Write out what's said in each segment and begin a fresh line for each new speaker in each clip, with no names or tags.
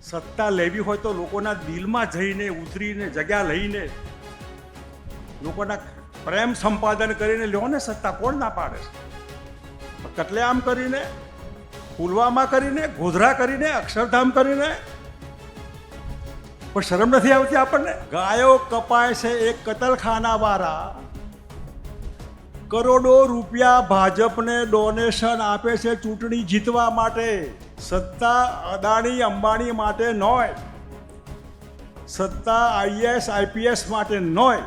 સત્તા લેવી હોય તો લોકોના દિલમાં જઈને ઉતરીને જગ્યા લઈને લોકોના પ્રેમ સંપાદન કરીને લ્યો ને સત્તા. કોણ ના પાડે છે? કતલેઆમ કરીને, પુલવામા કરીને, ગોધરા કરીને, અક્ષરધામ કરીને, પણ શરમ નથી આવતી આપણને? ગાયો કપાય છે એક કતલખાનાવાળા કરોડો રૂપિયા ભાજપને ડોનેશન આપે છે ચૂંટણી જીતવા માટે. સત્તા અદાણી અંબાણી માટે નોય, સત્તા આઈએસ આઈપીએસ માટે નોય,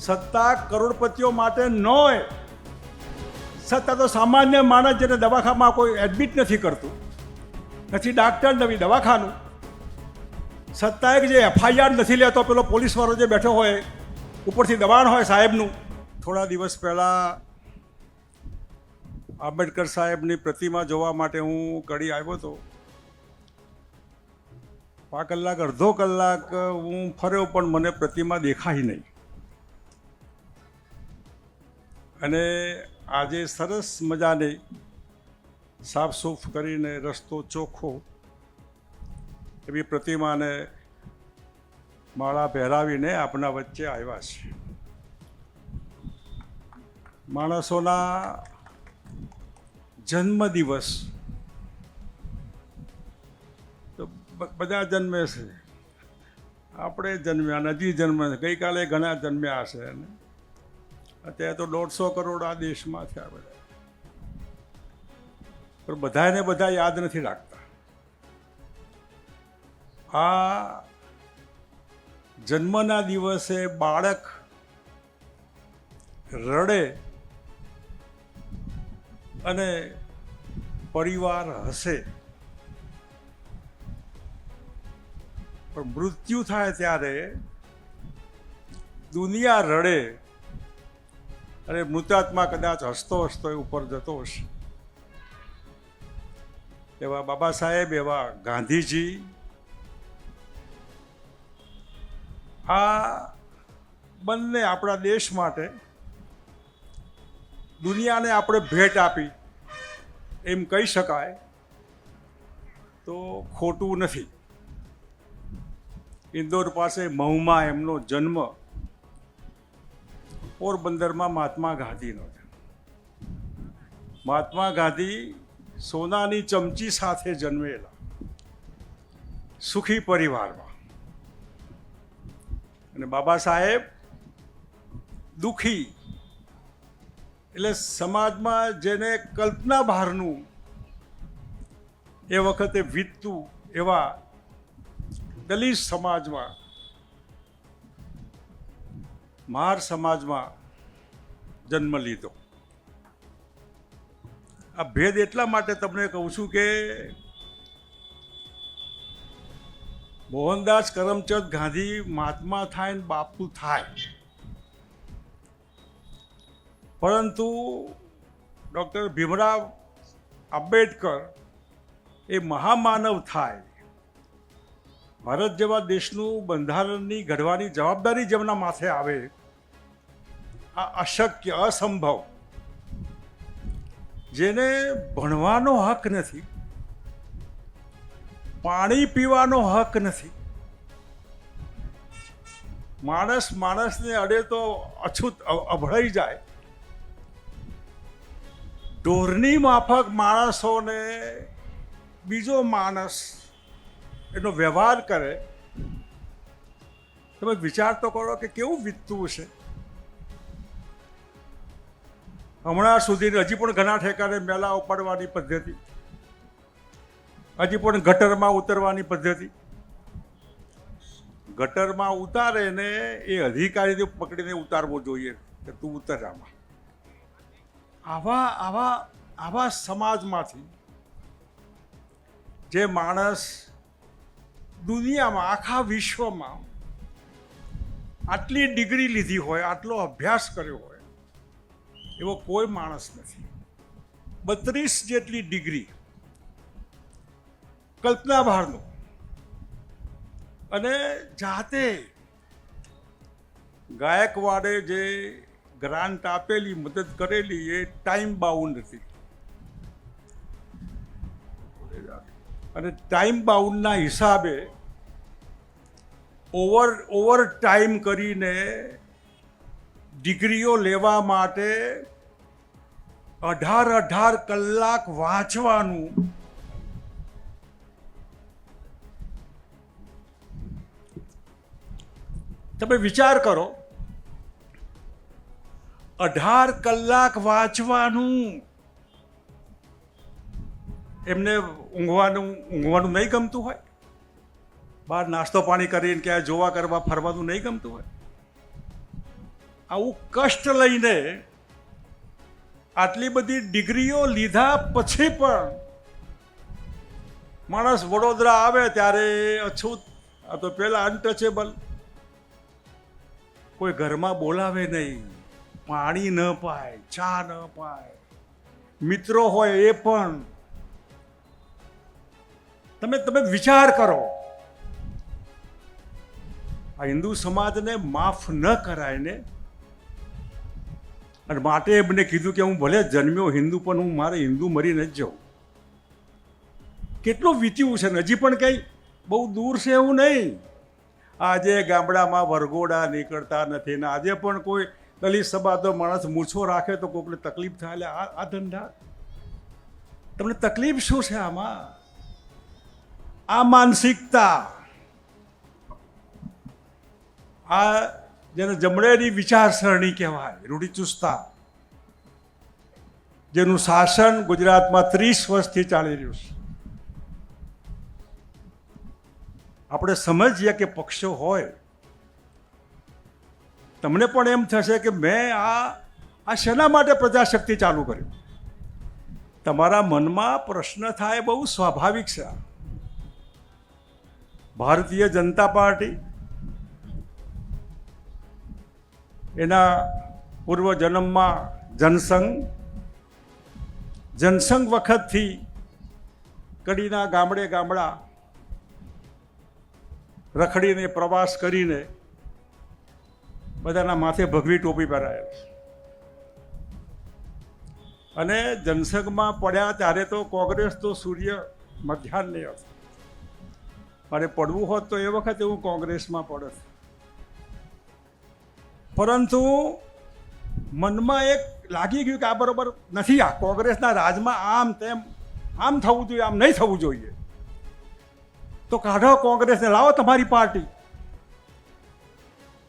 સત્તા કરોડપતિઓ માટે નોય. સત્તા તો સામાન્ય માણસ જેને દવાખાનામાં કોઈ એડમિટ નથી કરતું, નથી ડાક્ટર, નવી દવાખાનું. સત્તા એક જે એફઆઈઆર નથી લેતો પેલો પોલીસવાળો જે બેઠો હોય, ઉપરથી દબાણ હોય સાહેબનું. થોડા દિવસ પહેલાં આંબેડકર સાહેબની પ્રતિમા જોવા માટે હું કડી આવ્યો હતો. 5 કલાક અડધો કલાક હું ફર્યો પણ મને પ્રતિમા દેખાઈ નહીં. અને આજે સરસ મજાની સાફસૂફ કરીને રસ્તો ચોખ્ખો એવી પ્રતિમાને માળા પહેરાવીને આપણા વચ્ચે આવ્યા છે. માણસોના જન્મદિવસ તો બધા જન્મે છે. આપણે જન્મ્યા, નજી જન્મે, ગઈકાલે ઘણા જન્મ્યા હશે. અને અત્યારે તો 150 કરોડ આ દેશમાં થયા બધા. પણ બધાને બધા યાદ નથી રાખતા. આ જન્મના દિવસે બાળક રડે અને પરિવાર હસે, પણ મૃત્યુ થાય ત્યારે દુનિયા રડે અને મૃતાત્મા કદાચ હસતો હસતો ઉપર જતો હશે. એવા બાબા સાહેબ, એવા ગાંધીજી, આ બંને આપણા દેશ માટે દુનિયાને આપણે ભેટ આપી એમ કહી શકાય તો ખોટું નથી. ઇન્દોર પાસે મહુમાં એમનો જન્મ, પોરબંદરમાં મહાત્મા ગાંધીનો છે. મહાત્મા ગાંધી સોનાની ચમચી સાથે જન્મેલા, સુખી પરિવારમાં. અને બાબા સાહેબ દુઃખી, એટલે સમાજમાં જેને કલ્પના બહારનું એ વખતે વીતતું એવા દલિત સમાજમાં, મહાર સમાજમાં જન્મ લીધો. આ ભેદ એટલા માટે તમને કહું છું કે મોહનદાસ કરમચંદ ગાંધી મહાત્મા થાય ને બાપુ થાય, પરંતુ ડૉક્ટર ભીમરાવ આંબેડકર એ મહામાનવ થાય, ભારત જેવા દેશનું બંધારણની ઘડવાની જવાબદારી જેમના માથે આવે, આ અશક્ય, અસંભવ, જેને ભણવાનો હક નથી, પાણી પીવાનો હક નથી, માણસને અડે તો અછૂત અભળાઈ જાય, ઢોરની માફક માણસોને બીજો માણસ એનો વ્યવહાર કરે. તમે વિચાર તો કરો કે કેવું વીતતું હશે. હમણાં સુધી હજી પણ ઘણા ઠેકાણે મેલા ઉપાડવાની પદ્ધતિ, હજી પણ ગટરમાં ઉતરવાની પદ્ધતિ. ગટરમાં ઉતારે ને એ અધિકારીને પકડીને ઉતારવો જોઈએ કે તું ઉતર આમાં. આવા સમાજમાંથી જે માણસ દુનિયામાં, આખા વિશ્વમાં આટલી ડિગ્રી લીધી હોય, આટલો અભ્યાસ કર્યો હોય, એવો કોઈ માણસ નથી. 32 જેટલી ડિગ્રી, કલ્પના બહારનું. અને જાતે ગાયકવાડે જે ગ્રાન્ટ આપેલી, મદદ કરેલી, એ ટાઈમ બાઉન્ડ હતી. અને ટાઈમ બાઉન્ડના હિસાબે ઓવર ટાઈમ કરીને ડિગ્રીઓ લેવા માટે 18 કલાક વાંચવાનું. તમે વિચાર કરો, 18 કલાક વાંચવાનું. એમને ઊંઘવાનું નહીં ગમતું હોય? બહાર નાસ્તો પાણી કરીને ક્યાંય જોવા કરવા ફરવાનું નહીં ગમતું હોય? આવું કષ્ટ લઈને આટલી બધી ડિગ્રીઓ લીધા પછી પણ માણસ વડોદરા આવે ત્યારે અછૂત, આ તો પેલા અનટચેબલ, કોઈ ઘરમાં બોલાવે નહીં, પાણી ન પાય, ચા ન પાય, મિત્રો હોય એ પણ. તમે વિચાર કરો, આ હિન્દુ સમાજને માફ ન કરાય ને. અને માટે એમને કીધું કે હું ભલે જન્મ્યો હિન્દુ પણ હું મારે હિન્દુ મરીને જ જાઉં. કેટલું વીત્યું છે ને, હજી પણ કંઈ બહુ દૂર છે એવું નહીં. આજે ગામડામાં વરઘોડા નીકળતા નથી ને આજે પણ કોઈ દલિત સમાજનો માણસ મૂછો રાખે તો કોઈને તકલીફ થાય. એટલે આ ધંધા, તમને તકલીફ શું છે આમાં? આ માનસિકતા, આ જેને જમણેરી વિચારસરણી કહેવાય, રૂઢિચુસ્તતા, જેનું શાસન ગુજરાતમાં 30 વર્ષથી ચાલી રહ્યું છે. આપણે સમજીએ કે પક્ષો હોય, તમને પણ એમ થશે કે મેં આ શેના માટે પ્રજાશક્તિ ચાલુ કર્યું? તમારા મનમાં પ્રશ્ન થાય, બહુ સ્વાભાવિક છે. ભારતીય જનતા પાર્ટી એના પૂર્વ જન્મમાં જનસંઘ વખતથી કડીના ગામડા રખડીને પ્રવાસ કરીને બધાના માથે ભગવી ટોપી પહેરાયેલ. અને જનસંઘમાં પડ્યા ત્યારે તો કોંગ્રેસ તો સૂર્ય મધ્યાહ્ને હતો, અને પડવું હોત તો એ વખતે હું કોંગ્રેસમાં પડત. પરંતુ મનમાં એક લાગી ગયું કે આ બરોબર નથી, આ કોંગ્રેસના રાજમાં આમ તેમ, આમ થવું જોઈએ, આમ નહીં થવું જોઈએ. તો કાઢો કોંગ્રેસને, લાવો તમારી પાર્ટી.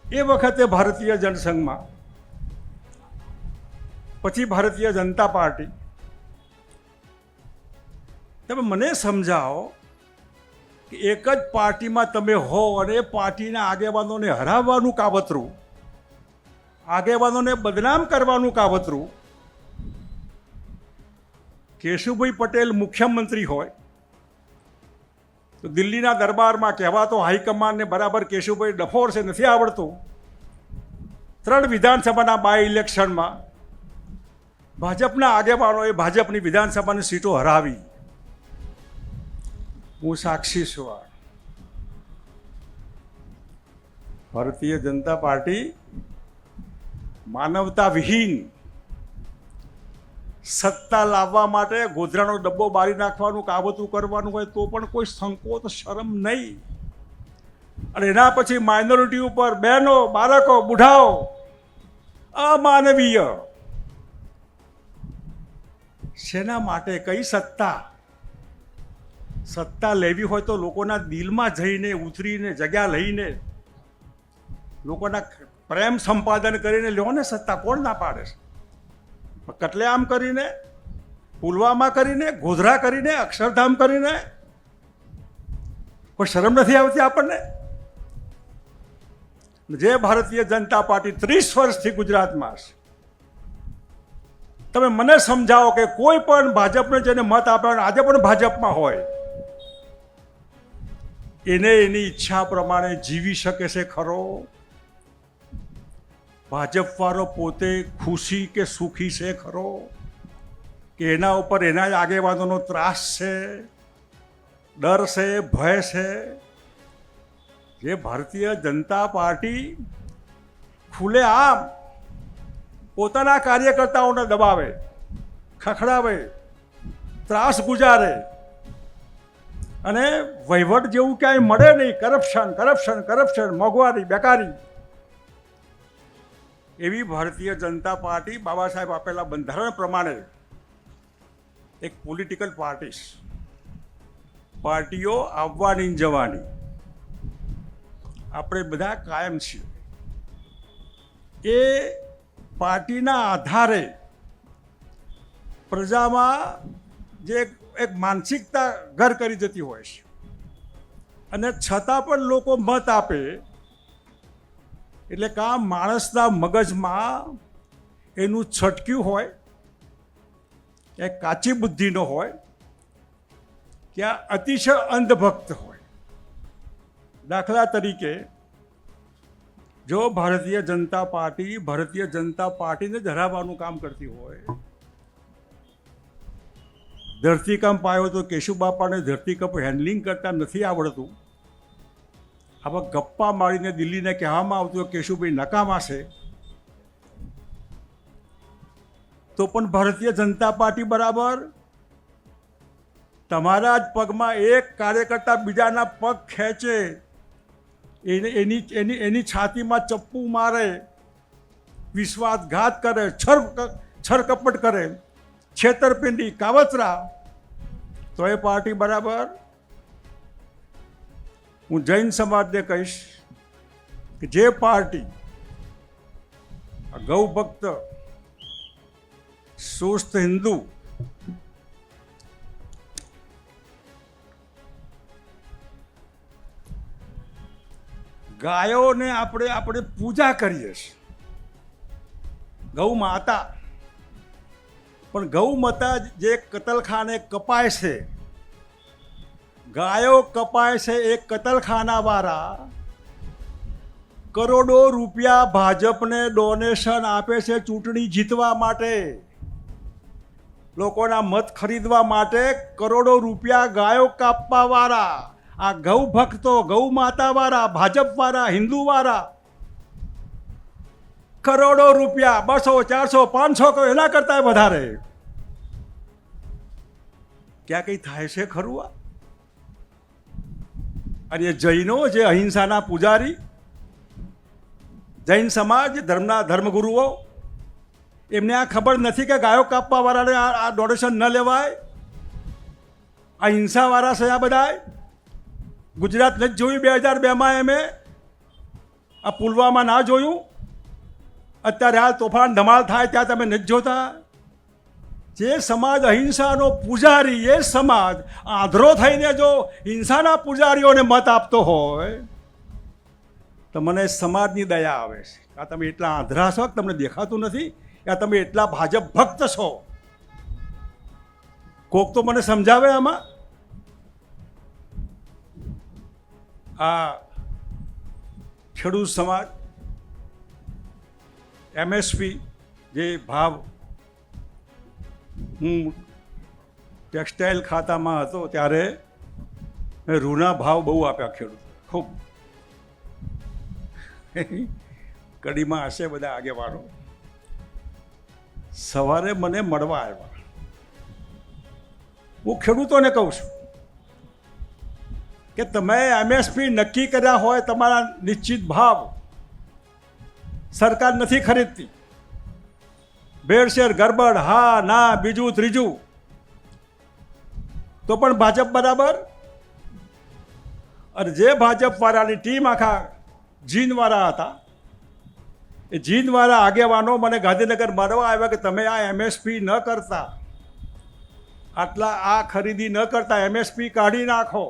એ વખતે ભારતીય જનસંઘમાં, પછી ભારતીય જનતા પાર્ટી. તમે મને સમજાવો કે એક જ પાર્ટીમાં તમે હો અને એ પાર્ટીના આગેવાનોને હરાવવાનું કાવતરું, આગેવાનોને બદનામ કરવાનું કાવતરું, કેશુભાઈ પટેલ મુખ્યમંત્રી હોય તો દિલ્હીના દરબારમાં કહેવાતો હાઈકમાન્ડને બરાબર કેશુભાઈ ડફોર છે, નથી આવડતું. 3 વિધાનસભાના બાય ઇલેક્શનમાં ભાજપના આગેવાનોએ ભાજપની વિધાનસભાની સીટો હરાવી. હું સાક્ષી છું. ભારતીય જનતા પાર્ટી માનવતા વિહીન સત્તા લાવવા માટે ગોધરાનો ડબ્બો બારી નાખવાનું કાવતું કરવાનું હોય તો પણ કોઈ સંકોચ શરમ નહીં. અને એના પછી માઇનોરિટી ઉપર બહેનો, બાળકો, બુઢાઓ, અમાનવીય. શેના માટે? કઈ સત્તા? સત્તા લેવી હોય તો લોકોના દિલમાં જઈને ઉતરીને જગ્યા લઈને લોકોના પ્રેમ સંપાદન કરીને લ્યો ને સત્તા. કોણ ના પાડે છે? કતલેઆમ કરીને, પુલવામા કરીને, ગોધરા કરીને, અક્ષરધામ કરીને કોઈ શરમ નથી આવતી આપણને? જે ભારતીય જનતા પાર્ટી 30 વર્ષથી ગુજરાતમાં છે, તમે મને સમજાવો કે કોઈ પણ ભાજપને જેને મત આપ્યો આજે પણ ભાજપમાં હોય, એને એની ઈચ્છા પ્રમાણે જીવી શકે છે ખરો? ભાજપવાળો પોતે ખુશી કે સુખી છે ખરો? કે એના ઉપર એના જ આગેવાનોનો ત્રાસ છે, ડર છે, ભય છે? જે ભારતીય જનતા પાર્ટી ખુલ્લેઆમ પોતાના કાર્યકર્તાઓને દબાવે, ખખડાવે, ત્રાસ ગુજારે, અને વહીવટ જેવું ક્યાંય મળે નહીં. કરપ્શન કરપ્શન કરપ્શન, મોંઘવારી, બેકારી. એવી ભારતીય જનતા પાર્ટી બાબા સાહેબ આપેલા બંધારણ પ્રમાણે એક પોલિટિકલ પાર્ટીઓ આવવાની ને જવાની, આપણે બધા કાયમ છીએ. એ પાર્ટીના આધારે પ્રજામાં જે એક માનસિકતા ઘર કરી જતી હોય છે, અને છતાં પણ લોકો મત આપે, એટલે કે આ માણસના મગજમાં એનું છટક્યું હોય, કે કાચી બુદ્ધિનો હોય, કે આ અતિશય અંધભક્ત હોય. દાખલા તરીકે, જો ભારતીય જનતા પાર્ટીને જ હરાવવાનું કામ કરતી હોય, ધરતીકંપ આવ્યો તો કેશુબાપાને ધરતીકંપ હેન્ડલિંગ કરતા નથી આવડતું, આવા ગપ્પા મારીને દિલ્હીને કહેવામાં આવતું કેશુભાઈ નકામા છે, તો પણ ભારતીય જનતા પાર્ટી બરાબર તમારા જ પગમાં એક કાર્યકર્તા બીજાના પગ ખેંચે, એની છાતીમાં ચપ્પુ મારે, વિશ્વાસઘાત કરે, છરકપટ કરે, છેતરપિંડી, કાવતરા, તો એ પાર્ટી બરાબર. હું જૈન સમાજને કહીશ કે જે પાર્ટી ગૌ ભક્ત, સુસ્થ હિન્દુ, ગાયોને આપણે પૂજા કરીએ છીએ, ગૌ માતા, પણ ગૌ માતા જે કતલખાને કપાય છે, ગાયો કપાય છે, એ કતલખાનાવાળા કરોડો રૂપિયા ભાજપને ડોનેશન આપે છે ચૂંટણી જીતવા માટે, લોકોના મત ખરીદવા માટે. કરોડો રૂપિયા ગાયો કાપવાવાળા, આ ગૌ ભક્તો, ગૌ માતાવાળા, ભાજપવાળા, હિન્દુવાળા, કરોડો રૂપિયા, 200, 400, 500, એના કરતાં વધારે. ક્યાં કંઈ થાય છે ખરું? અને જૈનો જે અહિંસાના પૂજારી, જૈન સમાજ, ધર્મગુરુઓ, એમને આ ખબર નથી કે ગાયો કાપવાવાળાને આ ડોનેશન ન લેવાય? આ હિંસાવાળા છે આ બધા. ગુજરાત નથી જોયું 2002માં? એમે આ પુલવામા ના જોયું? અત્યારે આ તોફાન ધમાલ થાય ત્યાં તમે નથી જોતા? જે સમાજ અહિંસાનો પૂજારી, એ સમાજ આંધળો થઈને જો હિંસાના પૂજારીઓને મત આપતો હોય, તો મને સમાજની દયા આવે છે. આ તમે એટલા આંધળા છો કે તમને દેખાતું નથી? આ તમે એટલા ભાજપ ભક્ત છો? કોક તો મને સમજાવે આમાં. આ ખેડૂત સમાજ, MSP જે ભાવ, હું ટેક્સટાઇલ ખાતામાં હતો ત્યારે મેં રૂના ભાવ બહુ આપ્યા ખેડૂત, ખૂબ. કડીમાં હશે બધા આગેવાનો. સવારે મને મળવા આવ્યા. હું ખેડૂતોને કહું છું કે તમે MSP નક્કી કર્યા હોય, તમારા નિશ્ચિત ભાવ, સરકાર નથી ખરીદતી. ભેળસેળ, ગરબડ, હા ના, બીજું ત્રીજું, તો પણ ભાજપ બરાબર. અને જે ભાજપવાળાની ટીમ આખા જીનવાળા હતા, એ જીનવાળા આગેવાનો મને ગાંધીનગર મારવા આવ્યા કે તમે આ MSP ન કરતા, આટલા આ ખરીદી ન કરતા, MSP કાઢી નાખો,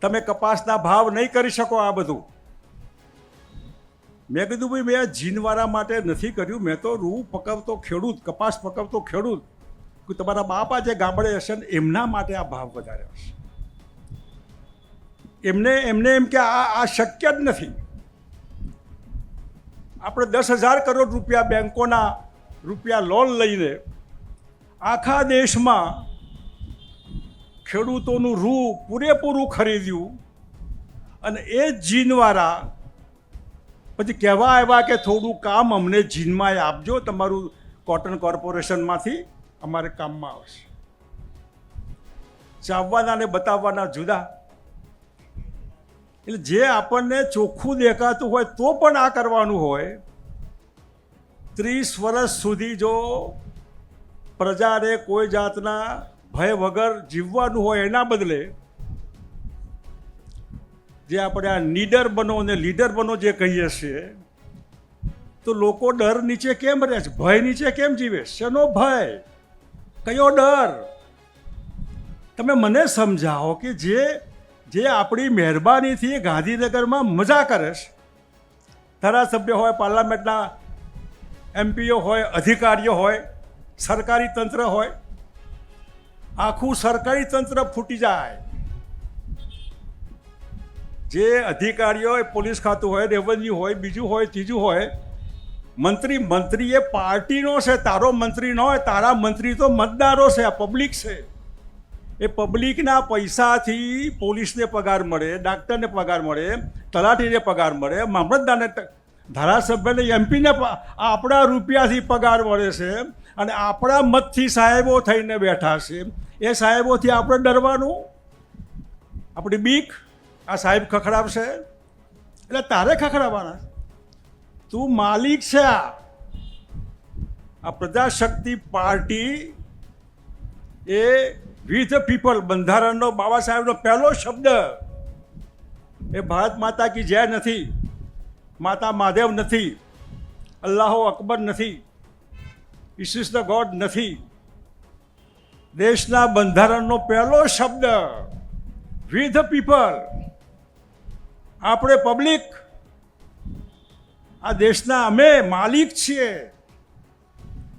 તમે કપાસના ભાવ નહીં કરી શકો આ બધું. મેં કીધું ભાઈ મેં જીનવાળા માટે નથી કર્યું, મેં તો રૂ પકવતો ખેડૂત, કપાસ પકવતો ખેડૂત, તમારા બાપા જે ગામડે હશે ને એમના માટે આ ભાવ વધારે હશે. એમને એમ કે આ શક્ય જ નથી. આપણે 10,000 કરોડ રૂપિયા બેંકોના રૂપિયા લોન લઈને આખા દેશમાં ખેડૂતોનું રૂ પૂરેપૂરું ખરીદ્યું, અને એ જ જીનવાળા પછી કહેવા આવ્યા કે થોડું કામ અમને જીનમાં આપજો, તમારું કોટન કોર્પોરેશનમાંથી અમારે કામમાં આવશે. ચાવવાના ને બતાવવાના જુદા. એટલે જે આપણને ચોખ્ખું દેખાતું હોય તો પણ આ કરવાનું હોય. 30 વર્ષ સુધી જો પ્રજાને કોઈ જાતના ભય વગર જીવવાનું હોય એના બદલે જે આપણે આ નીડર બનો અને લીડર બનો જે કહીએ છીએ, તો લોકો ડર નીચે કેમ રહે છે? ભય નીચે કેમ જીવે છે? શેનો ભય? કયો ડર? તમે મને સમજાવો કે જે આપણી મહેરબાનીથી ગાંધીનગરમાં મજા કરે છે, ધારાસભ્ય હોય, પાર્લામેન્ટના એમપીઓ હોય, અધિકારીઓ હોય, સરકારી તંત્ર હોય, આખું સરકારી તંત્ર ફૂટી જાય. જે અધિકારીઓ હોય, પોલીસ ખાતું હોય, રેવન્યુ હોય, બીજું હોય, ત્રીજું હોય, મંત્રી એ પાર્ટીનો છે, તારો મંત્રી ન હોય. તારા મંત્રી તો મતદારો છે, આ પબ્લિક છે. એ પબ્લિકના પૈસાથી પોલીસને પગાર મળે, ડાક્ટરને પગાર મળે, તલાટીને પગાર મળે, મામલતદારને, ધારાસભ્યને, એમપીને આપણા રૂપિયાથી પગાર મળે છે. અને આપણા મતથી સાહેબો થઈને બેઠા છે. એ સાહેબોથી આપણે ડરવાનું? આપણી બીક આ સાહેબ ખખડાવશે એટલે તારે ખખડાવવાના. તું માલિક છે. આ પ્રજાશક્તિ પાર્ટી એ વી ધ પીપલ, બંધારણનો બાબા સાહેબનો પહેલો શબ્દ એ ભારત માતા કી જય નથી, માતા મહાદેવ નથી, અલ્લાહો અકબર નથી, ઇસ ધ ગોડ નથી. દેશના બંધારણનો પહેલો શબ્દ વી ધ પીપલ. આપણે પબ્લિક, આ દેશના અમે માલિક છીએ.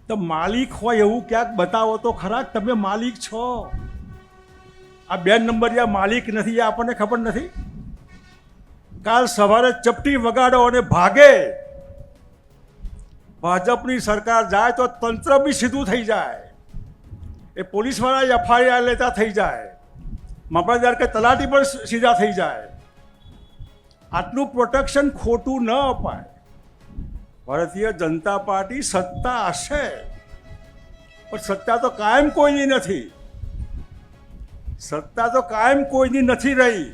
તો માલિક હોય એવું ક્યાંક બતાવો તો ખરા તમે માલિક છો. આ 2 નંબરિયા માલિક નથી, એ આપણને ખબર નથી. કાલ સવારે ચપટી વગાડો અને ભાગે, ભાજપની સરકાર જાય તો તંત્ર બી સીધું થઈ જાય. એ પોલીસવાળા એફઆઈઆર લેતા થઈ જાય, મામલતદાર કે તલાટી પણ સીધા થઈ જાય. આટલું પ્રોટેક્શન ખોટું ન અપાય. ભારતીય જનતા પાર્ટી સત્તા હશે, પણ સત્તા તો કાયમ કોઈની નથી. સત્તા તો કાયમ કોઈની નથી રહી.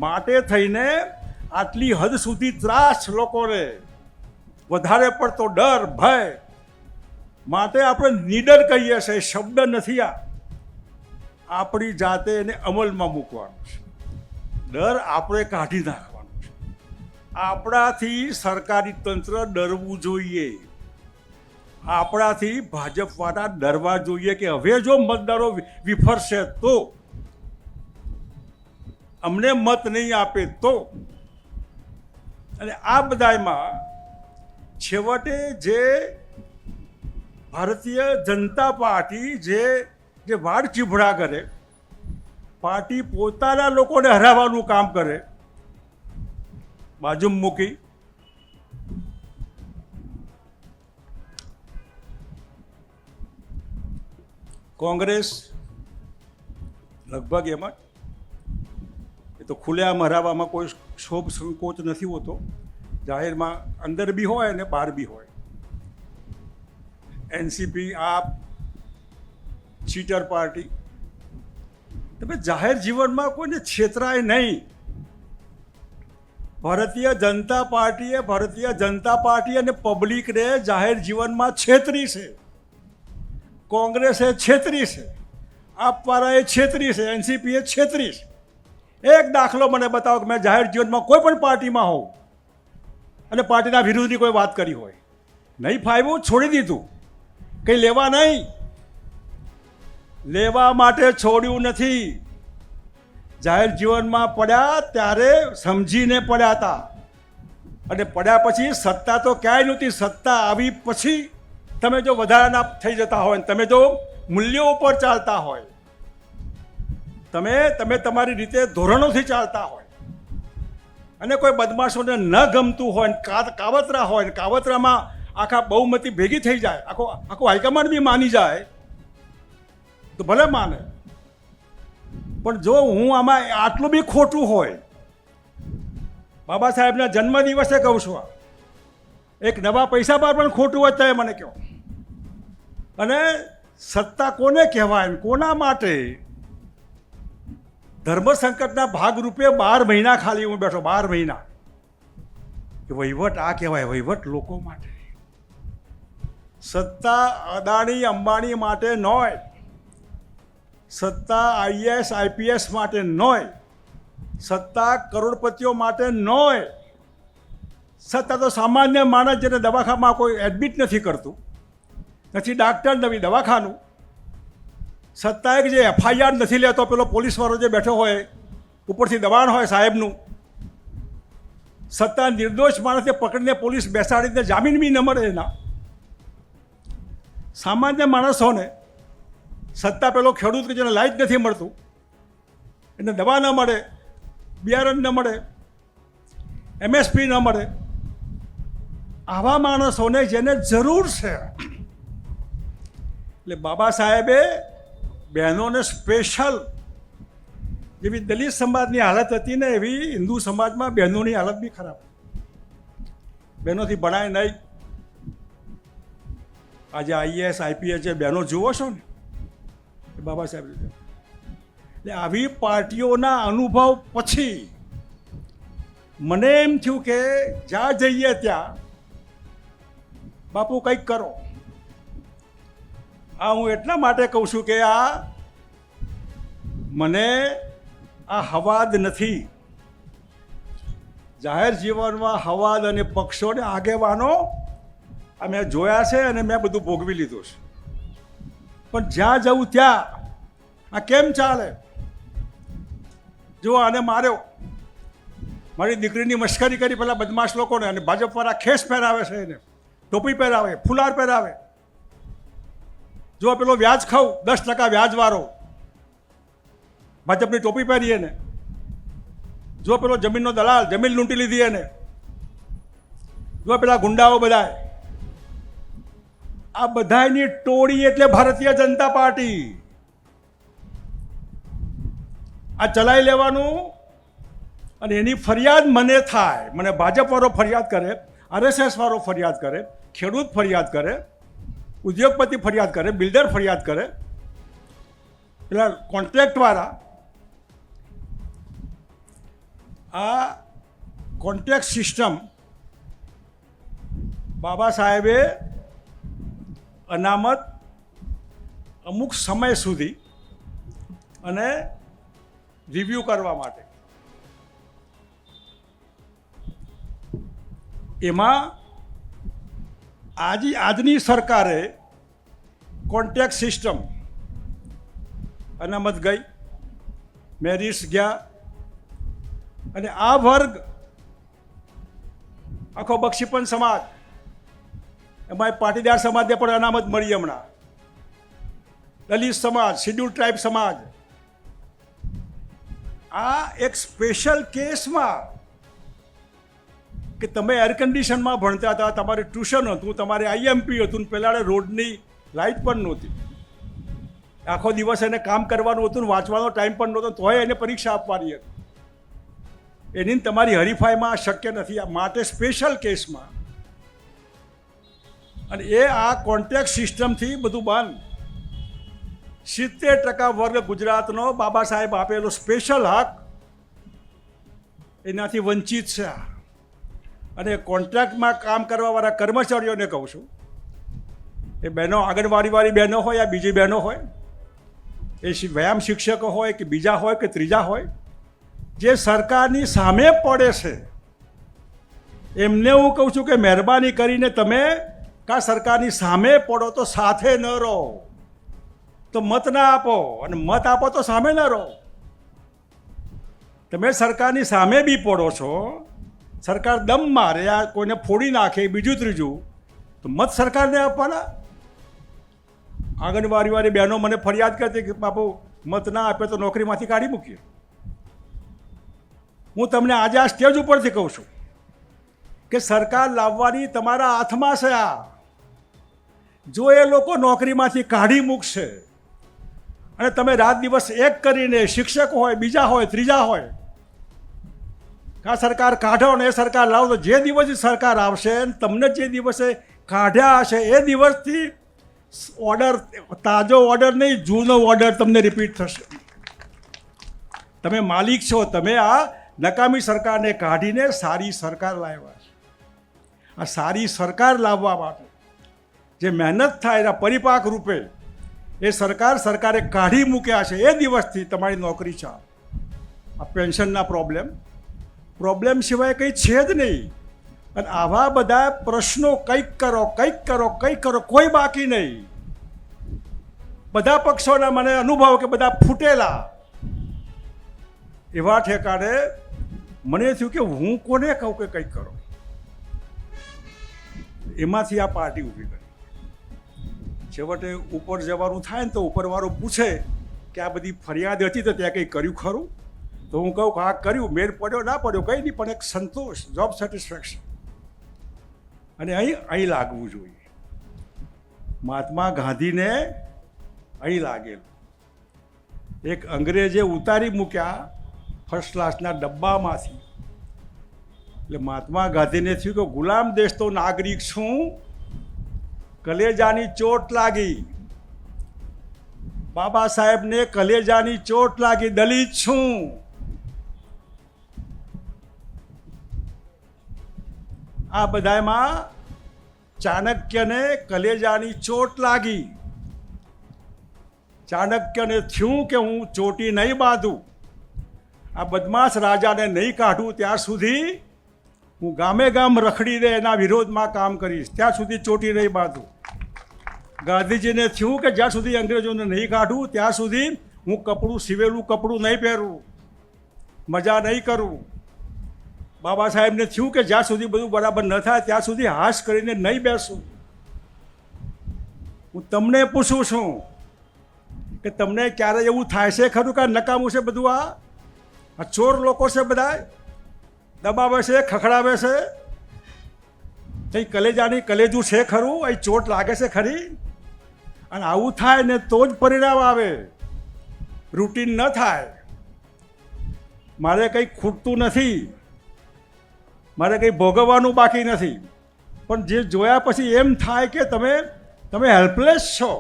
માટે થઈને આટલી હદ સુધી ત્રાસ લોકોને, વધારે પડતો ડર, ભય. માટે આપણે નીડર કહીએ છીએ, શબ્દ નથી આ. આપણી જાતે એને અમલમાં મૂકવાનું છે. ડર આપણે કાઢી નાખવાનો છે. આપણાથી સરકારી તંત્ર ડરવું જોઈએ. આપણાથી ભાજપવાળા ડરવા જોઈએ કે હવે જો મતદારો વિફરશે તો, અમને મત નહીં આપે તો. અને આ બધામાં છેવટે જે ભારતીય જનતા પાર્ટી જે વાડ ચીભડા કરે, પાર્ટી પોતાના લોકોને હરાવવાનું કામ કરે, બાજુમાં મૂકી કોંગ્રેસ લગભગ એમાં એ તો ખુલ્લેઆમ હરાવવામાં કોઈ શોભ સંકોચ નથી હોતો. જાહેરમાં અંદર બી હોય અને બહાર બી હોય. એનસીપી, આપ, ચીટર પાર્ટી. તમે જાહેર જીવનમાં કોઈને છેતરાય નહીં. ભારતીય જનતા પાર્ટી અને પબ્લિકને જાહેર જીવનમાં છેતરી છે. કોંગ્રેસે છેતરી છે, આપવાળાએ છેતરી છે, એનસીપીએ છેતરી છે. એક દાખલો મને બતાવો કે મેં જાહેર જીવનમાં કોઈ પણ પાર્ટીમાં હોઉં અને પાર્ટીના વિરુદ્ધની કોઈ વાત કરી હોય. નહીં ફાવ્યું, છોડી દીધું. કંઈ લેવા નહીં, લેવા માટે છોડ્યું નથી. જાહેર જીવનમાં પડ્યા ત્યારે સમજીને પડ્યા હતા, અને પડ્યા પછી સત્તા તો ક્યાંય નહોતી. સત્તા આવી પછી તમે જો વધારાના થઈ જતા હોય, તમે જો મૂલ્યો ઉપર ચાલતા હોય, તમે તમારી રીતે ધોરણોથી ચાલતા હોય, અને કોઈ બદમાશોને ન ગમતું હોય, કાવતરા હોય, કાવતરામાં આખા બહુમતી ભેગી થઈ જાય, આખું હાઈકમાન્ડ બી માની જાય તો ભલે માને. પણ જો હું આમાં આટલું બી ખોટું હોય, બાબા સાહેબના જન્મદિવસે કહું છું, એક નવા પૈસા પર પણ ખોટું હોય તો મને કહો. અને સત્તા કોને કહેવાય, કોના માટે? ધર્મ સંકટના ભાગરૂપે 12 મહિના ખાલી હું બેઠો, 12 મહિના. કે વહીવટ આ કહેવાય, વહીવટ લોકો માટે. સત્તા અદાણી અંબાણી માટે નોય, સત્તા આઈએએસ આઈપીએસ માટે નોય, સત્તા કરોડપતિઓ માટે નોય. સત્તા તો સામાન્ય માણસ જેને દવાખાનામાં કોઈ એડમિટ નથી કરતું, નથી ડાક્ટર, નવી દવાખાનું. સત્તા એક જે એફઆઈઆર નથી લેતો, પેલો પોલીસવાળો જે બેઠો હોય, ઉપરથી દબાણ હોય સાહેબનું. સત્તા નિર્દોષ માણસને પકડીને પોલીસ બેસાડીને જામીન બી ન મળે એના. સામાન્ય માણસોને સત્તા પેલો ખેડૂત કે જેને લાઇટ નથી મળતું, એને દવા ન મળે, બિયારણ ન મળે, એમએસપી ન મળે, આવા માણસોને જેને જરૂર છે. એટલે બાબા સાહેબે બહેનોને સ્પેશિયલ, જેવી દલિત સમાજની હાલત હતી ને એવી હિન્દુ સમાજમાં બહેનોની હાલત બી ખરાબ. બહેનોથી ભણાય નહીં. આજે આઈએએસ આઈપીએસ જે બહેનો જુઓ છો ને, એ બાબા સાહેબ એટલે આવી પાર્ટીઓના અનુભવ પછી મને એમ થયું કે જ્યાં જઈએ ત્યાં બાપુ કંઈક કરો. આ હું એટલા માટે કહું છું કે આ મને આ હવાદ નથી. જાહેર જીવનમાં હવાદ અને પક્ષોને આગેવાનો અમે જોયા છે અને મેં બધું ભોગવી લીધું છે. પણ જ્યાં જવું ત્યાં આ કેમ ચાલે? જો આને માર્યો, મારી દીકરીની મશ્કરી કરી પેલા બદમાશ લોકોને, અને ભાજપવાળા ખેસ પહેરાવે છે, એને ટોપી પહેરાવે, ફુલાર પહેરાવે. જો પેલો વ્યાજ ખાવ 10% વ્યાજવાળો, ભાજપની ટોપી પહેરી એને. જો પેલો જમીનનો દલાલ, જમીન લૂંટી લીધી એને. જો પેલા ગુંડાઓ બધા, આ બધાની ટોળી એટલે ભારતીય જનતા પાર્ટી. આ ચલાવી લેવાનું. અને એની ફરિયાદ મને થાય, મને ભાજપવાળો ફરિયાદ કરે, આરએસએસવાળો ફરિયાદ કરે, ખેડૂત ફરિયાદ કરે, ઉદ્યોગપતિ ફરિયાદ કરે, બિલ્ડર ફરિયાદ કરે, પેલા કોન્ટ્રાક્ટવાળા. આ કોન્ટ્રાક્ટ સિસ્ટમ બાબા સાહેબે અનામત અમુક સમય સુધી અને રિવ્યૂ કરવા માટે, એમાં આજની સરકારે કોન્ટ્રાક્ટ સિસ્ટમ અનામત ગઈ, મેરિટ્સ ગયા, અને આ વર્ગ આખો બક્ષીપંચ સમાજ, એમાં પાટીદાર સમાજને પણ અનામત મળી. હમણાં દલિત સમાજ, શિડ્યુલ ટ્રાઇબ સમાજ. આ એક સ્પેશિયલ કેસમાં કે તમે એર કન્ડિશનમાં ભણતા હતા, તમારે ટ્યુશન હતું, તમારે આઈએમપી હતું, પહેલાં રોડની લાઇટ પણ નહોતી, આખો દિવસ એને કામ કરવાનું હતું, વાંચવાનો ટાઈમ પણ નહોતો, તોય એને પરીક્ષા આપવાની હતી. એની તમારી હરીફાઈમાં શક્ય નથી. આ માટે સ્પેશિયલ કેસમાં, અને એ આ કોન્ટ્રાક્ટ સિસ્ટમથી બધું બંધ. 70% વર્ગ ગુજરાતનો બાબા સાહેબ આપેલો સ્પેશિયલ હક એનાથી વંચિત છે. અને કોન્ટ્રાક્ટમાં કામ કરવાવાળા કર્મચારીઓને કહું છું, એ બહેનો આંગણવાડીવાળી બહેનો હોય યા બીજી બહેનો હોય, એ વ્યાયામ શિક્ષકો હોય કે બીજા હોય કે ત્રીજા હોય, જે સરકારની સામે પડે છે, એમને હું કહું છું કે મહેરબાની કરીને તમે કા સરકારની સામે પડો તો સાથે ન રહો, તો મત ના આપો, અને મત આપો તો સામે ન રહો. તમે સરકારની સામે બી પડો છો, સરકાર દમ મારે, આ કોઈને ફોડી નાખે, બીજું ત્રીજું, તો મત સરકારને આપવાના. આંગણવાડીવાળી બહેનો મને ફરિયાદ કરતી કે બાપુ મત ના આપે તો નોકરીમાંથી કાઢી મૂકીએ. હું તમને આજે આ સ્ટેજ ઉપરથી કહું છું કે સરકાર લાવવાની તમારા હાથમાં છે. આ જો એ લોકો નોકરીમાંથી કાઢી મૂકશે અને તમે રાત દિવસ એક કરીને, શિક્ષકો હોય, બીજા હોય, ત્રીજા હોય, આ સરકાર કાઢો ને એ સરકાર લાવો, તો જે દિવસથી સરકાર આવશે, તમને જે દિવસે કાઢ્યા હશે એ દિવસથી ઓર્ડર, તાજો ઓર્ડર નહીં, જૂનો ઓર્ડર તમને રિપીટ થશે. તમે માલિક છો. તમે આ નકામી સરકારને કાઢીને સારી સરકાર લાવ્યા છે. આ સારી સરકાર લાવવા માટે જે મહેનત થાય એના પરિપાક રૂપે એ સરકારે કાઢી મૂક્યા છે. એ દિવસથી તમારી નોકરી ચાલે. આ પેન્શનના પ્રોબ્લેમ સિવાય કંઈ છે જ નહીં. અને આવા બધા પ્રશ્નો કંઈક કરો, કોઈ બાકી નહીં. બધા પક્ષોના મને અનુભવ કે બધા ફૂટેલા. એવા ઠેકાણે મને થયું કે હું કોને કહું કે કંઈક કરો. એમાંથી આ પાર્ટી ઊભી કરી. છેવટે ઉપર જવાનું થાય ને તો ઉપરવાળો પૂછે કે આ બધી ફરિયાદ હતી તો ત્યાં કંઈ કર્યું ખરું? તો હું કહું કે હા કર્યું, મેળ પડ્યો ના પડ્યો કંઈ નહીં, પણ એક સંતોષ, જોબ સેટિસ્ફેક્શન. અને અહીં લાગવું જોઈએ. મહાત્મા ગાંધીને અહીં લાગેલું. એક અંગ્રેજે ઉતારી મૂક્યા ફર્સ્ટ ક્લાસના ડબ્બામાંથી. એટલે મહાત્મા ગાંધીને થયું કે ગુલામ દેશ તો નાગરિક છું, કલેજાની ચોટ લાગી. બાબા સાહેબને કલેજાની ચોટ લાગી, દલિત છું. આ બધામાં ચાણક્યને કલેજાની ચોટ લાગી. ચાણક્યને થયું કે હું ચોટી નહીં બાંધું, આ બદમાશ રાજાને નહીં કાઢું ત્યાં સુધી હું ગામે ગામ રખડીને એના વિરોધમાં કામ કરીશ, ત્યાં સુધી ચોટી નહીં બાંધું. ગાંધીજીને થયું કે જ્યાં સુધી અંગ્રેજોને નહીં કાઢું ત્યાં સુધી હું કપડું, સીવેલું કપડું નહીં પહેરું, મજા નહીં કરું. બાબા સાહેબને થયું કે જ્યાં સુધી બધું બરાબર ન થાય ત્યાં સુધી હાશ કરીને નહીં બેસું. હું તમને પૂછું છું કે તમને ક્યારે એવું થાય છે ખરું કે નકામું છે બધું? આ ચોર લોકો છે, બધા દબાવે છે, ખખડાવે છે. કંઈ કલેજું છે ખરું? અહીં ચોટ લાગે છે ખરી? અને આવું થાય ને તો જ પરિણામ આવે. રૂટીન ન થાય. મારે કંઈ ખૂટતું નથી, મારે કંઈ ભોગવવાનું બાકી નથી, પણ જે જોયા પછી એમ થાય કે તમે હેલ્પલેસ છો.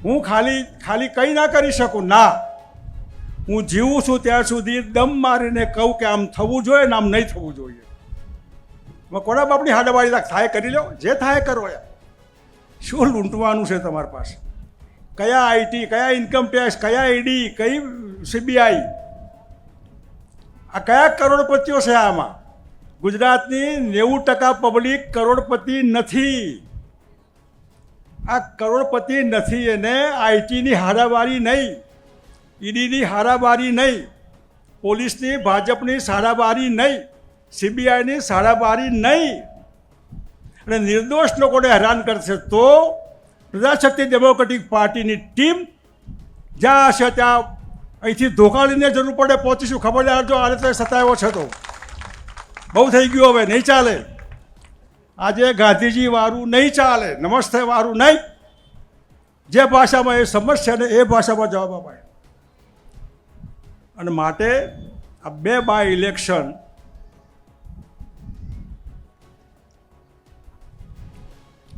હું ખાલી કંઈ ના કરી શકું. ના, હું જીવું છું ત્યાં સુધી દમ મારીને કહું કે આમ થવું જોઈએ ને આમ નહીં થવું જોઈએ. કોના બાપની હાડાવાડી થાય કરી લો, જે થાય કરો. યાર શું લૂંટવાનું છે તમારી પાસે? કયા આઈટી, કયા ઇન્કમ ટેક્સ, કયા ઈડી, કઈ સીબીઆઈ, આ કયા કરોડપતિઓ છે? આમાં ગુજરાતની 90% પબ્લિક કરોડપતિ નથી. આ કરોડપતિ નથી એને આઈટીની હારાબારી નહીં, ઈડીની હારાબારી નહીં, પોલીસની ભાજપની સારાબારી નહીં, સીબીઆઈની સારાબારી નહીં. અને નિર્દોષ લોકોને હેરાન કરશે તો પ્રજાશક્તિ ડેમોક્રેટિક પાર્ટીની ટીમ જ્યાં હશે ત્યાં અહીંથી ધોકાડીને જરૂર પડે પહોંચીશું. ખબરદાર જો આ રીતે સતાવ્યો છે તો બહુ થઈ ગયું, હવે નહીં ચાલે. આજે ગાંધીજી વાળું નહીં ચાલે, નમસ્તે વાળું નહીં. જે ભાષામાં એ સમજશે ને એ ભાષામાં જવાબ અપાય. અને માટે આ 2 બાય ઇલેક્શન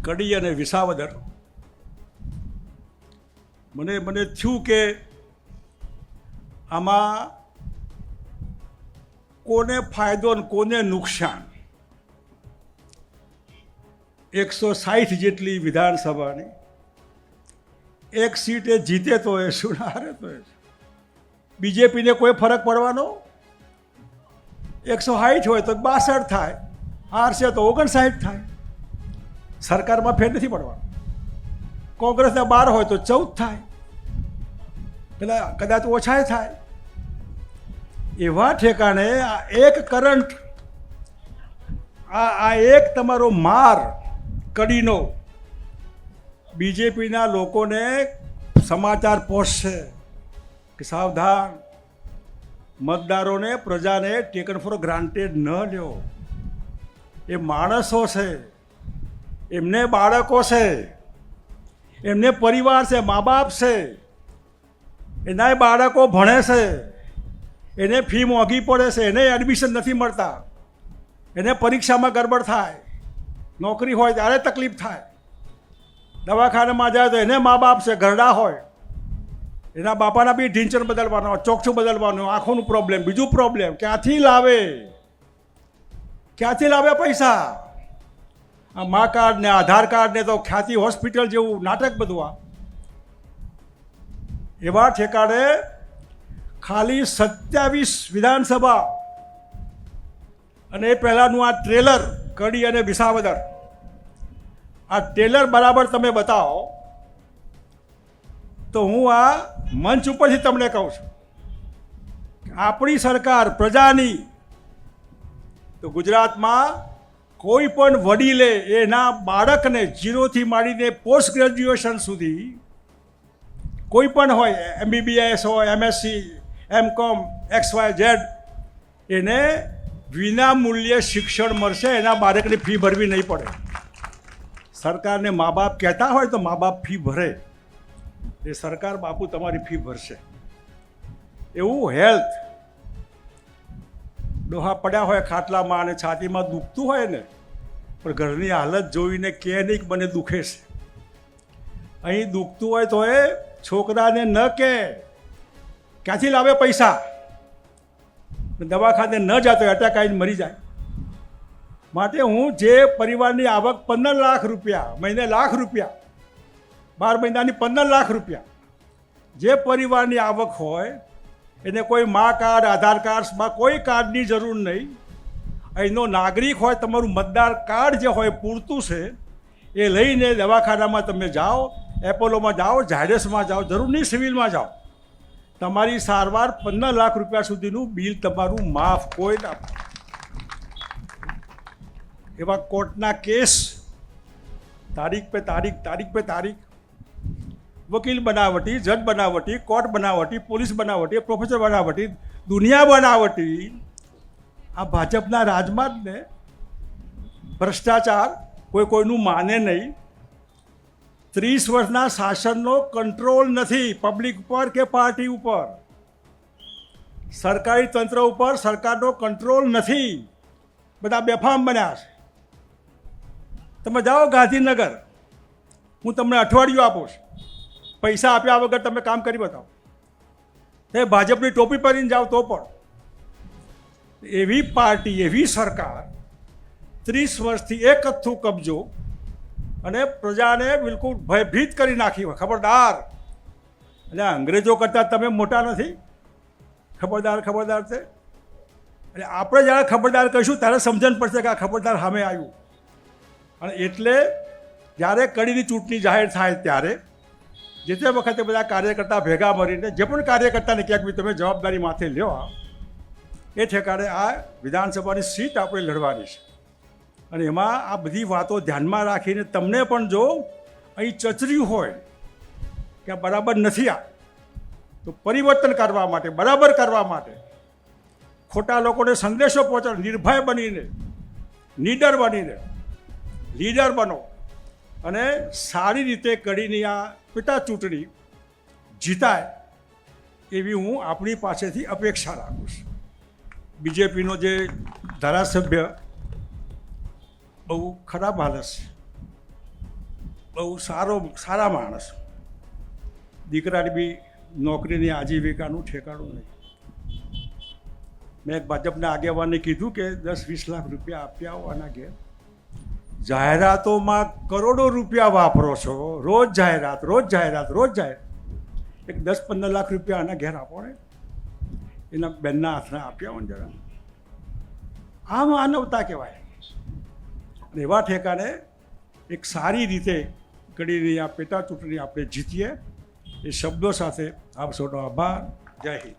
કડી અને વિસાવદર, મને થયું કે આમાં કોને ફાયદો ને કોને નુકસાન. 160 જેટલી વિધાનસભાની, એક સીટ એ જીતે તો એ શું, હારે તો એ. બીજેપીને કોઈ ફરક પડવાનો? 160 હોય તો 62 થાય, હારશે તો 59 થાય. સરકારમાં ફેર નથી પડવાનો. કોંગ્રેસના 12 હોય તો 14 થાય, પેલા કદાચ ઓછાય થાય. એવા ઠેકાણે આ એક કરંટ, આ એક તમારો માર કડીનો બીજેપીના લોકોને સમાચાર પહોંચશે કે સાવધાન, મતદારોને, પ્રજાને ટેકન ફોર ગ્રાન્ટેડ ન લ્યો. એ માણસો છે, એમને બાળકો છે, એમને પરિવાર છે, મા બાપ છે, એના બાળકો ભણે છે, એને ફી મોંઘી પડે છે, એને એડમિશન નથી મળતા, એને પરીક્ષામાં ગડબડ થાય, નોકરી હોય ત્યારે તકલીફ થાય, દવાખાનામાં જાય તો એને મા બાપ છે, ઘરડા હોય, એના બાપાના બી ઢીંચણ બદલવાનો, ચોકઠું બદલવાનું, આંખોનું પ્રોબ્લેમ, બીજું પ્રોબ્લેમ. ક્યાંથી લાવે પૈસા? આ મા કાર્ડ ને આધાર કાર્ડ ને તો ખ્યાતિ હોસ્પિટલ જેવું નાટક બધું. આ એવા ઠેકાણે ખાલી 27 વિધાનસભા અને એ પહેલાંનું આ ટ્રેલર કડી અને વિસાવદર, આ ટ્રેલર બરાબર તમે બતાવો તો હું આ મંચ ઉપરથી તમને કહું છું આપણી સરકાર પ્રજાની. તો ગુજરાતમાં કોઈ પણ વડીલે એના બાળકને 0થી માંડીને પોસ્ટ ગ્રેજ્યુએશન સુધી કોઈ પણ હોય, MBBS હોય, MSc, MCom, XYZ, એને વિના મૂલ્યે શિક્ષણ મળશે. એના બાળકની ફી ભરવી નહીં પડે. સરકારને મા બાપ કહેતા હોય તો મા બાપ ફી ભરે, એ સરકાર બાપુ તમારી ફી ભરશે. એવું હેલ્થ, ડોહા પડ્યા હોય ખાટલામાં અને છાતીમાં દુખતું હોય ને, પણ ઘરની હાલત જોઈને કે નહીં મને દુખે છે. અહીં દુખતું હોય તો એ છોકરાને ન કે ક્યાંથી લાવે પૈસા? દવાખાને ન જતો એટેક આવીને મરી જાય. માટે હું જે પરિવારની આવક 15 લાખ રૂપિયા, મહિને લાખ રૂપિયા, 12 મહિનાની 15 લાખ રૂપિયા, જે પરિવારની આવક હોય એને કોઈ મા કાર્ડ, આધાર કાર્ડમાં કોઈ કાર્ડની જરૂર નહીં. અહીંનો નાગરિક હોય, તમારું મતદાર કાર્ડ જે હોય પૂરતું છે, એ લઈને દવાખાનામાં તમે જાઓ, એપોલોમાં જાઓ, ઝાયડસમાં જાઓ, જરૂર નહીં સિવિલમાં જાઓ, તમારી સારવાર 15 લાખ રૂપિયા સુધીનું બિલ તમારું માફ. કોઈ ના એવા કોર્ટના કેસ તારીખ પે તારીખ, વકીલ બનાવટી, જજ બનાવટી, કોર્ટ બનાવટી, પોલીસ બનાવટી, પ્રોફેસર બનાવટી, દુનિયા બનાવટી. આ ભાજપના રાજમાં જ ને ભ્રષ્ટાચાર, કોઈનું માને નહીં. 30 વર્ષના શાસનનો કંટ્રોલ નથી પબ્લિક ઉપર કે પાર્ટી ઉપર. સરકારી તંત્ર ઉપર સરકારનો કંટ્રોલ નથી. બધા બેફામ બન્યા છે. તમે જાઓ ગાંધીનગર, હું તમને અઠવાડિયું આપું છું, પૈસા આપ્યા વગર તમે કામ કરી બતાવો. એ ભાજપની ટોપી પહેરીને જાઓ તો પણ. એવી પાર્ટી, એવી સરકાર 30 વર્ષથી એકથું કબજો અને પ્રજાને બિલકુલ ભયભીત કરી નાખી હોય. ખબરદાર! એટલે અંગ્રેજો કરતાં તમે મોટા નથી. ખબરદાર છે. એટલે આપણે જ્યારે ખબરદાર કહીશું ત્યારે સમજણ પડશે કે આ ખબરદાર સામે આવ્યું. અને એટલે જ્યારે કડીની ચૂંટણી જાહેર થાય ત્યારે જે તે વખતે બધા કાર્યકર્તા ભેગા મળીને, જે પણ કાર્યકર્તાને ક્યાંક બી તમે જવાબદારી માથે લ્યો, એ ઠેકાણે આ વિધાનસભાની સીટ આપણે લડવાની છે. અને એમાં આ બધી વાતો ધ્યાનમાં રાખીને તમને પણ જો અહીં ચચર્યું હોય કે બરાબર નથી, આ તો પરિવર્તન કરવા માટે, બરાબર કરવા માટે, ખોટા લોકોને સંદેશો પહોંચાડો, નિર્ભય બનીને, નીડર બનીને લીડર બનો અને સારી રીતે કડીની આ પેટા ચૂંટણી જીતાય એવી હું આપણી પાસેથી અપેક્ષા રાખું છું. બીજેપીનો જે ધારાસભ્ય બહુ ખરાબ હાલત છે, બહુ સારા માણસ, દીકરાની બી નોકરીની આજીવિકાનું ઠેકાણું નહીં. મેં એક ભાજપના આગેવાનને કીધું કે 10-20 લાખ રૂપિયા આપ્યા આવવાના ઘેર, જાહેરાતોમાં કરોડો રૂપિયા વાપરો છો, રોજ જાહેરાત. એક 10-15 લાખ રૂપિયા આના ઘેર આપો ને, એના બેનના હાથના આપ્યા હોય જરા. આ માનવતા કહેવાય. અને એવા ઠેકાણે એક સારી રીતે કડીની આ પેટા ચૂંટણી આપણે જીતીએ એ શબ્દો સાથે આપ સૌનો આભાર. જય હિન્દ.